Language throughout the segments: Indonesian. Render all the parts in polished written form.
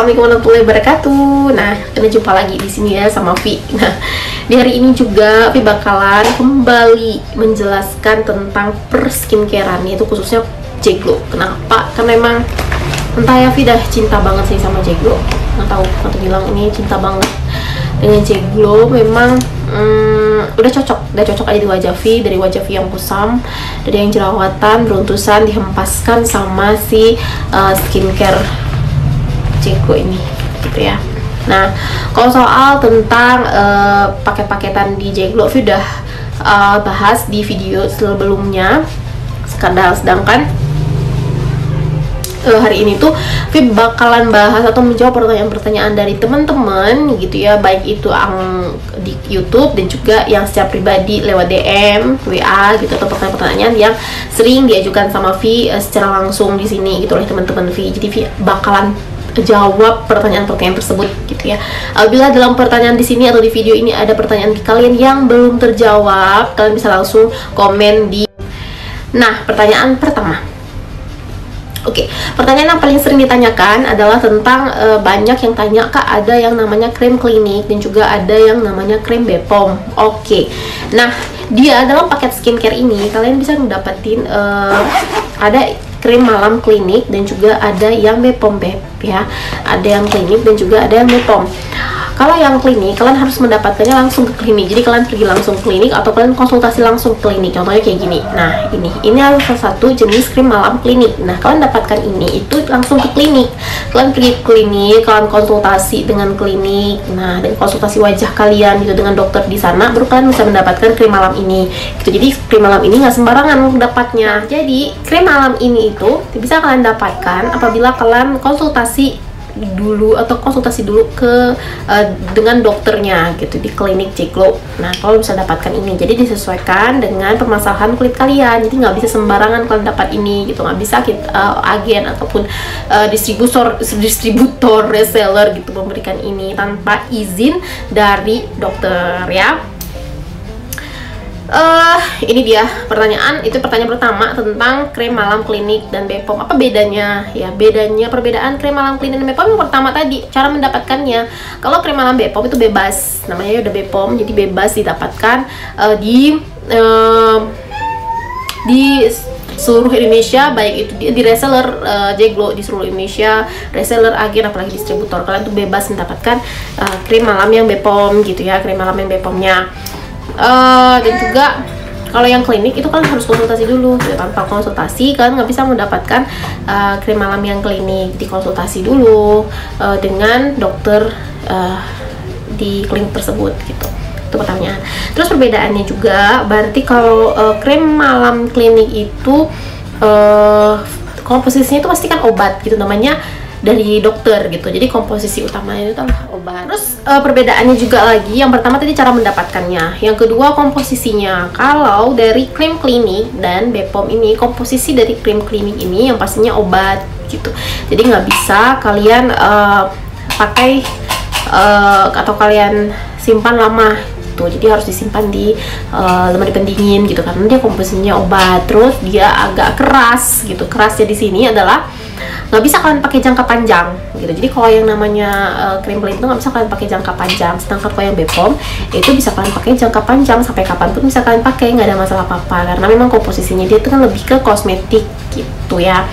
Assalamualaikum warahmatullahi wabarakatuh. Nah, kita jumpa lagi di sini ya sama Vi. Nah, di hari ini juga Vi bakalan kembali menjelaskan tentang perskincarean, yaitu khususnya J-Glow. Kenapa? Karena memang entah ya, Vi dah cinta banget sih sama J-Glow. Nggak tahu, atau bilang ini cinta banget dengan J-Glow. Memang udah cocok aja di wajah Vi. Dari wajah Vi yang kusam, dari yang jerawatan, beruntusan, dihempaskan sama si skincare J-Glow ini gitu ya. Nah, kalau soal tentang paket-paketan di J-Glow, Vi udah bahas di video sebelumnya. Sedangkan hari ini tuh Vi bakalan bahas atau menjawab pertanyaan-pertanyaan dari teman-teman gitu ya, baik itu yang di YouTube dan juga yang secara pribadi lewat DM, WA gitu, atau pertanyaan-pertanyaan yang sering diajukan sama Vi secara langsung di sini gitu oleh teman-teman Vi. Jadi Vi bakalan jawab pertanyaan-pertanyaan tersebut gitu ya. Apabila dalam pertanyaan di sini atau di video ini ada pertanyaan kalian yang belum terjawab, kalian bisa langsung komen di. Nah, pertanyaan pertama. Oke, pertanyaan yang paling sering ditanyakan adalah tentang banyak yang tanya, Kak, ada yang namanya krim klinik dan juga ada yang namanya krim Bepom. Oke. Nah, dia dalam paket skincare ini kalian bisa mendapatkan ada krim malam klinik dan juga ada yang Bepom ya. Ada yang klinik dan juga ada yang Bepom. Kalau yang klinik, kalian harus mendapatkannya langsung ke klinik. Jadi kalian pergi langsung ke klinik atau kalian konsultasi langsung ke klinik. Contohnya kayak gini. Nah, ini adalah salah satu jenis krim malam klinik. Nah, kalian dapatkan ini itu langsung ke klinik. Kalian pergi ke klinik, kalian konsultasi dengan klinik. Nah, dan konsultasi wajah kalian gitu dengan dokter di sana, baru kalian bisa mendapatkan krim malam ini. Gitu. Jadi krim malam ini nggak sembarangan dapatnya. Jadi krim malam ini itu bisa kalian dapatkan apabila kalian konsultasi dulu ke dengan dokternya gitu di klinik J-Glow. Nah, kalau bisa dapatkan ini, jadi disesuaikan dengan permasalahan kulit kalian. Jadi nggak bisa sembarangan kalian dapat ini gitu, nggak bisa agen ataupun distributor reseller gitu memberikan ini tanpa izin dari dokter ya. Ini dia pertanyaan pertama tentang krim malam klinik dan Bepom. Apa bedanya ya? Perbedaan krim malam klinik dan Bepom yang pertama tadi, cara mendapatkannya. Kalau krim malam Bepom itu bebas, namanya udah Bepom, jadi bebas didapatkan di seluruh Indonesia, baik itu di reseller J-Glow di seluruh Indonesia, reseller, agen, apalagi distributor. Kalian tuh bebas mendapatkan krim malam yang Bepom gitu ya, krim malam yang Bepomnya. Dan juga kalau yang klinik itu kalian harus konsultasi dulu ya. Tanpa konsultasi kalian nggak bisa mendapatkan krim malam yang klinik. Dikonsultasi dulu dengan dokter di klinik tersebut gitu. Itu pertanyaan. Terus perbedaannya juga berarti kalau krim malam klinik itu komposisinya itu pasti kan obat gitu, namanya dari dokter gitu. Jadi komposisi utamanya itu adalah obat. Terus perbedaannya juga lagi, yang pertama tadi cara mendapatkannya, yang kedua komposisinya. Kalau dari krim klinik dan Bepom ini, komposisi dari krim klinik ini yang pastinya obat gitu. Jadi nggak bisa kalian pakai atau kalian simpan lama tuh. Jadi harus disimpan di lemari pendingin gitu, karena dia komposisinya obat. Terus dia agak keras gitu. Kerasnya di sini adalah nggak bisa kalian pakai jangka panjang gitu. Jadi kalau yang namanya krim klinik itu nggak bisa kalian pakai jangka panjang, sedangkan kalau yang Bepom itu bisa kalian pakai jangka panjang, sampai kapanpun bisa kalian pakai, nggak ada masalah apa-apa, karena memang komposisinya dia itu kan lebih ke kosmetik gitu ya.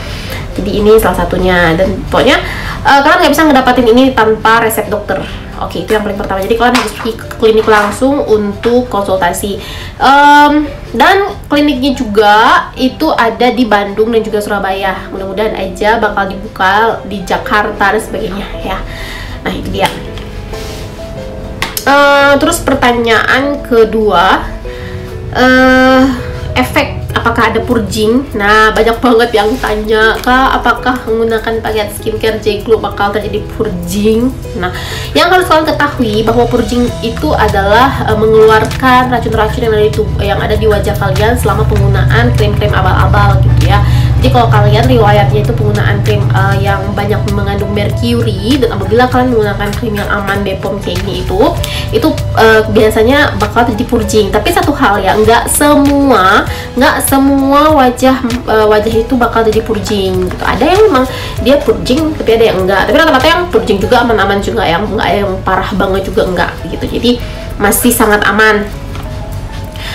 Jadi ini salah satunya, dan pokoknya kalian nggak bisa ngedapatin ini tanpa resep dokter. Oke, itu yang paling pertama. Jadi kalian harus pergi ke klinik langsung untuk konsultasi. Dan kliniknya juga itu ada di Bandung dan juga Surabaya. Mudah-mudahan aja bakal dibuka di Jakarta dan sebagainya ya. Nah, itu dia. Terus pertanyaan kedua, efek apakah ada purging? Nah, banyak banget yang tanya, Kak, apakah menggunakan paket skincare J-Glow bakal terjadi purging? Nah, yang harus kalian ketahui bahwa purging itu adalah mengeluarkan racun-racun yang ada di wajah kalian selama penggunaan krim-krim abal-abal gitu ya. Jadi kalau kalian riwayatnya itu penggunaan krim yang banyak mengandung merkuri, dan apabila kalian menggunakan krim yang aman BPOM kayak gini itu biasanya bakal terjadi purging. Tapi satu hal ya, nggak semua wajah itu bakal jadi purging gitu. Ada yang memang dia purging, tapi ada yang enggak. Tapi rata-rata yang purging juga aman-aman juga, yang enggak yang parah banget juga enggak gitu. Jadi masih sangat aman.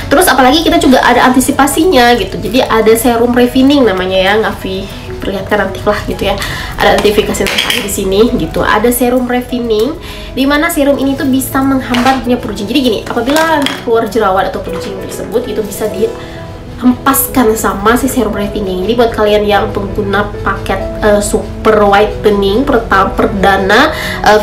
Terus apalagi kita juga ada antisipasinya gitu. Jadi ada serum refining namanya ya, Ngavi perlihatkan nanti lah gitu ya. Ada notifikasi di sini gitu. Ada serum refining, di mana serum ini tuh bisa menghambat punya purging. Jadi gini, apabila keluar jerawat atau purging tersebut itu bisa dihempaskan sama si serum refining. Jadi buat kalian yang pengguna paket super whitening perdana,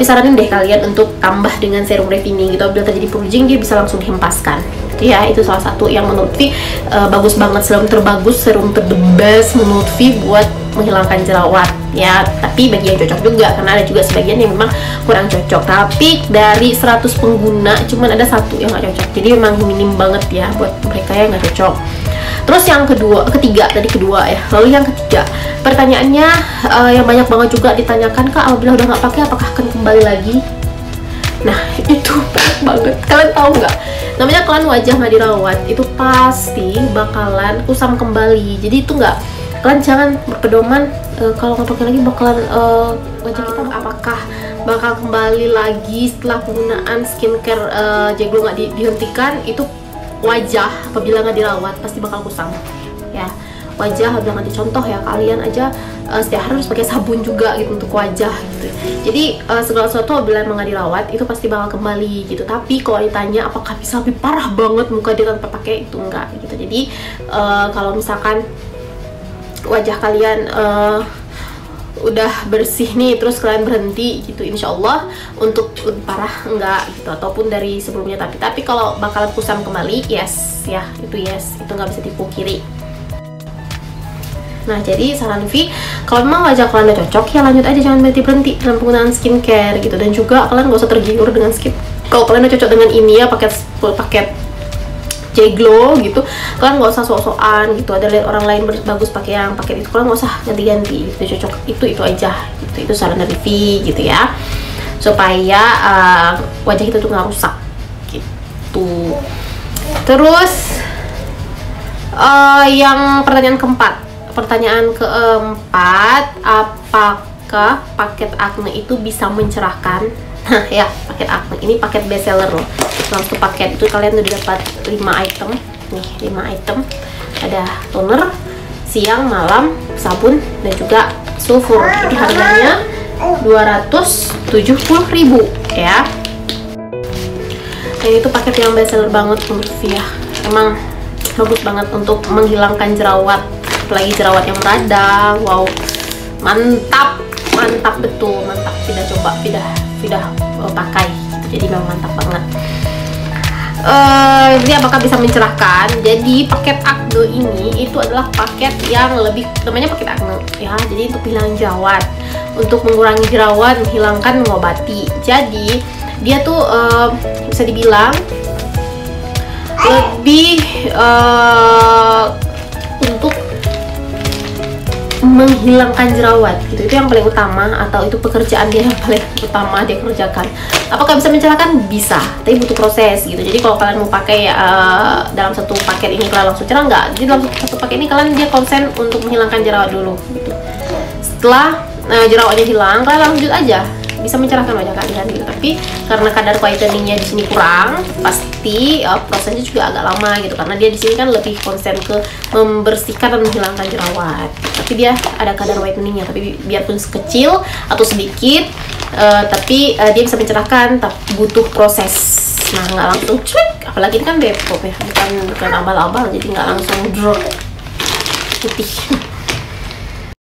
saranin deh kalian untuk tambah dengan serum refining gitu. Apabila terjadi purging dia bisa langsung dihempaskan. Ya, itu salah satu yang menurut Vi bagus banget, serum terbagus, serum best menurut Vi buat menghilangkan jerawat ya. Tapi bagi yang cocok juga, karena ada juga sebagian yang memang kurang cocok. Tapi dari 100 pengguna cuman ada satu yang nggak cocok, jadi memang minim banget ya buat mereka yang nggak cocok. Terus yang ketiga ya. Lalu yang ketiga, pertanyaannya yang banyak banget juga ditanyakan, Kak, apabila udah nggak pakai apakah akan kembali lagi? Nah, itu banyak banget. Kalian tahu nggak? Namanya kalian wajah nggak dirawat, itu pasti bakalan kusam kembali. Jadi itu kalian jangan berpedoman kalau nggak pakai lagi bakalan wajah kita apakah bakal kembali lagi setelah penggunaan skincare J-Glow nggak dihentikan. Itu wajah apabila nggak dirawat pasti bakal kusam ya. Wajah apabila nggak dicontoh ya, kalian aja setiap hari harus pakai sabun juga gitu untuk wajah gitu. Jadi segala sesuatu apabila emang nggak dirawat itu pasti bakal kembali gitu. Tapi kalau ditanya apakah bisa lebih parah banget muka dia tanpa pakai, itu enggak gitu. Jadi kalau misalkan wajah kalian udah bersih nih terus kalian berhenti gitu, insya Allah untuk lebih parah enggak gitu, ataupun dari sebelumnya. Tapi kalau bakalan kusam kembali, yes ya, itu nggak bisa dipungkiri. Nah, jadi saran Vi, kalau memang wajah kalian udah cocok ya lanjut aja, jangan berhenti dalam penggunaan skincare gitu. Dan juga kalian gak usah tergiur dengan kalau kalian udah cocok dengan ini ya, paket J-Glow gitu, kalian gak usah sok-sokan gitu. Ada lihat orang lain bagus pakai yang paket itu, kalian gak usah ganti-ganti gitu. Cocok itu aja gitu. Itu saran dari Vi gitu ya, supaya wajah kita tuh nggak rusak gitu. Terus yang pertanyaan keempat, apakah paket acne itu bisa mencerahkan? Nah ya, paket acne ini paket best seller loh. Dalam satu paket itu kalian udah dapat 5 item nih, 5 item. Ada toner, siang, malam, sabun, dan juga sulfur. Jadi harganya 270.000 ya. Dan itu paket yang best seller banget menurut Via. Emang bagus banget untuk menghilangkan jerawat, apalagi jerawat yang radang. Wow, mantap betul, mantap. Tidak pakai gitu. Jadi memang mantap banget. Dia apakah bisa mencerahkan? Jadi paket acne ini itu adalah paket yang lebih, namanya paket acne ya. Jadi untuk menghilangkan jerawat, untuk mengurangi jerawat, menghilangkan, mengobati. Jadi dia tuh bisa dibilang lebih untuk menghilangkan jerawat gitu. Itu yang paling utama, atau itu pekerjaan dia yang paling utama dia kerjakan. Apakah bisa mencerahkan? Bisa, tapi butuh proses gitu. Jadi kalau kalian mau pakai dalam satu paket ini kalian langsung cerah, enggak. Jadi dalam satu paket ini kalian dia konsen untuk menghilangkan jerawat dulu gitu. Setelah jerawatnya hilang, kalian lanjut aja bisa mencerahkan wajah kalian gitu. Tapi karena kadar whiteningnya di sini kurang, pasti prosesnya juga agak lama gitu, karena dia di sini kan lebih konsen ke membersihkan dan menghilangkan jerawat. Tapi dia ada kadar whiteningnya, tapi biarpun kecil atau sedikit, tapi dia bisa mencerahkan, tapi butuh proses. Nah, nggak langsung cuek, apalagi ini kan BPOM ya, bukan abal-abal, jadi nggak langsung drop putih.